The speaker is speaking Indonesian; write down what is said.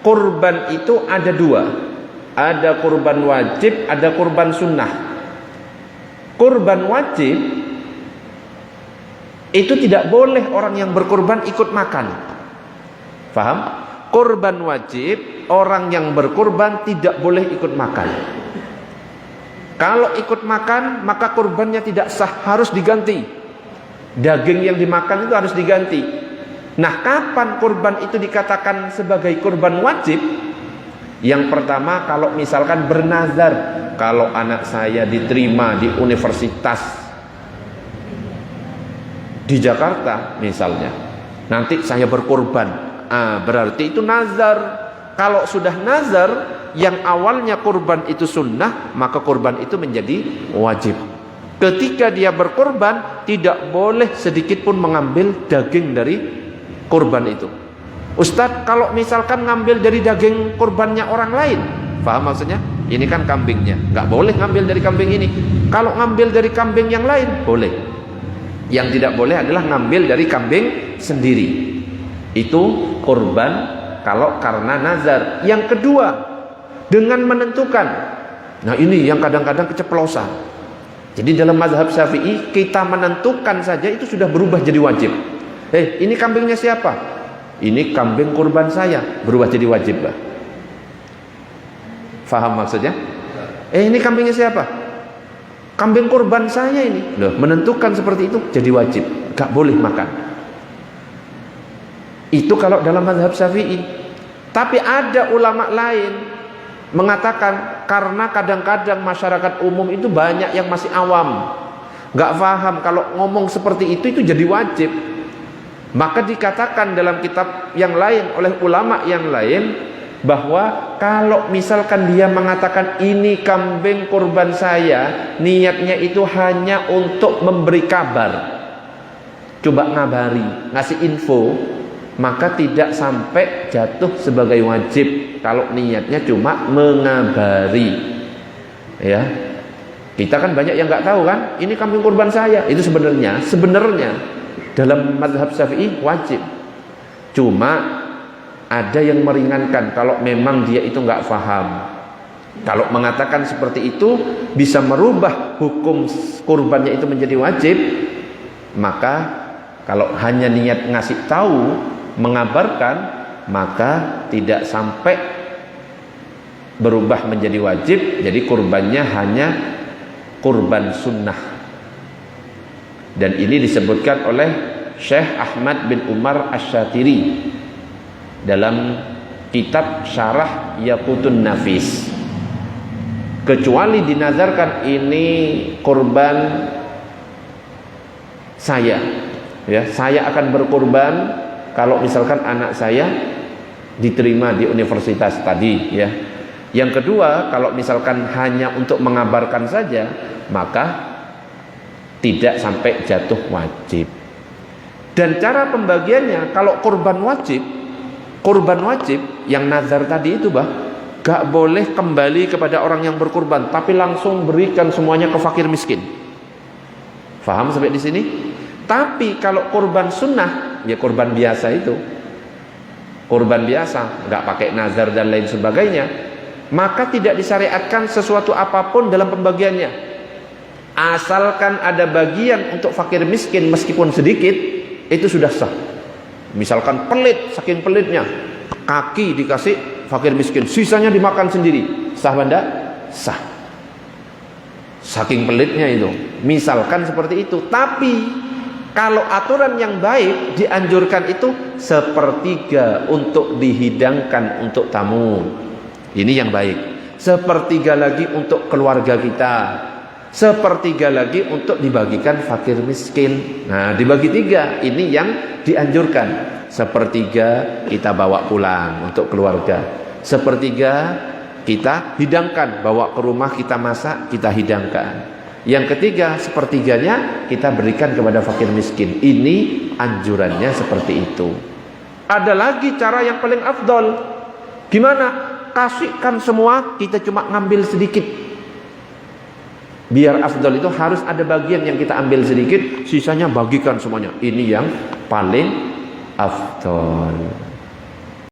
kurban itu ada dua. Ada kurban wajib, ada kurban sunnah. Kurban wajib itu tidak boleh orang yang berkurban ikut makan. Faham? Kurban wajib, orang yang berkurban tidak boleh ikut makan. Kalau ikut makan, maka kurbannya tidak sah, harus diganti. Daging yang dimakan itu harus diganti. Nah, kapan kurban itu dikatakan sebagai kurban wajib? Yang pertama, kalau misalkan bernazar, kalau anak saya diterima di universitas di Jakarta misalnya, nanti saya berkurban. Berarti itu nazar. Kalau sudah nazar, yang awalnya kurban itu sunnah, maka kurban itu menjadi wajib. Ketika dia berkurban, tidak boleh sedikit pun mengambil daging dari kurban itu. Ustadz, kalau misalkan ngambil dari daging kurbannya orang lain, paham maksudnya? Ini kan kambingnya, nggak boleh ngambil dari kambing ini. Kalau ngambil dari kambing yang lain, boleh. Yang tidak boleh adalah ngambil dari kambing sendiri. Itu kurban kalau karena nazar. Yang kedua, dengan menentukan. Nah, ini yang kadang-kadang keceplosan. Jadi dalam mazhab Syafi'i, kita menentukan saja itu sudah berubah jadi wajib. Ini kambingnya siapa? Ini kambing kurban saya, berubah jadi wajib, Bah. Faham maksudnya? Ini kambingnya siapa? Kambing kurban saya ini. Loh, menentukan seperti itu jadi wajib, gak boleh makan. Itu kalau dalam mazhab Syafi'i. Tapi ada ulama lain mengatakan, karena kadang-kadang masyarakat umum itu banyak yang masih awam, gak paham kalau ngomong seperti itu jadi wajib. Maka dikatakan dalam kitab yang lain oleh ulama yang lain, bahwa kalau misalkan dia mengatakan ini kambing kurban saya, niatnya itu hanya untuk memberi kabar, coba ngabari, ngasih info, maka tidak sampai jatuh sebagai wajib kalau niatnya cuma mengabari. Ya, kita kan banyak yang nggak tahu kan, ini kambing kurban saya. Itu sebenarnya dalam mazhab Syafi'i wajib. Cuma ada yang meringankan kalau memang dia itu nggak paham. Kalau mengatakan seperti itu bisa merubah hukum kurbannya itu menjadi wajib, maka kalau hanya niat ngasih tahu, mengabarkan, maka tidak sampai berubah menjadi wajib. Jadi kurbannya hanya kurban sunnah. Dan ini disebutkan oleh Syekh Ahmad bin Umar Asy-Syatiri dalam kitab Syarah Yaqutun Nafis. Kecuali dinazarkan ini kurban saya, ya, saya akan berkurban kalau misalkan anak saya diterima di universitas tadi, ya. Yang kedua, kalau misalkan hanya untuk mengabarkan saja, maka tidak sampai jatuh wajib. Dan cara pembagiannya, kalau kurban wajib yang nazar tadi itu, Bah, gak boleh kembali kepada orang yang berkurban, tapi langsung berikan semuanya ke fakir miskin. Faham sampai di sini? Tapi kalau kurban sunnah, ya kurban biasa itu, kurban biasa, gak pakai nazar dan lain sebagainya, maka tidak disyariatkan sesuatu apapun dalam pembagiannya. Asalkan ada bagian untuk fakir miskin meskipun sedikit, itu sudah sah. Misalkan pelit, saking pelitnya, kaki dikasih fakir miskin, sisanya dimakan sendiri, sah benda? Sah. Saking pelitnya itu, misalkan seperti itu. Tapi kalau aturan yang baik dianjurkan itu sepertiga untuk dihidangkan untuk tamu. Ini yang baik. Sepertiga lagi untuk keluarga kita, sepertiga lagi untuk dibagikan fakir miskin. Nah, dibagi tiga, ini yang dianjurkan. Sepertiga kita bawa pulang untuk keluarga, sepertiga kita hidangkan, bawa ke rumah, kita masak, kita hidangkan. Yang ketiga, sepertiganya kita berikan kepada fakir miskin. Ini anjurannya seperti itu. Ada lagi cara yang paling afdol. Gimana? Kasihkan semua, kita cuma ngambil sedikit. Biar afdal itu harus ada bagian yang kita ambil sedikit, sisanya bagikan semuanya. Ini yang paling afdal.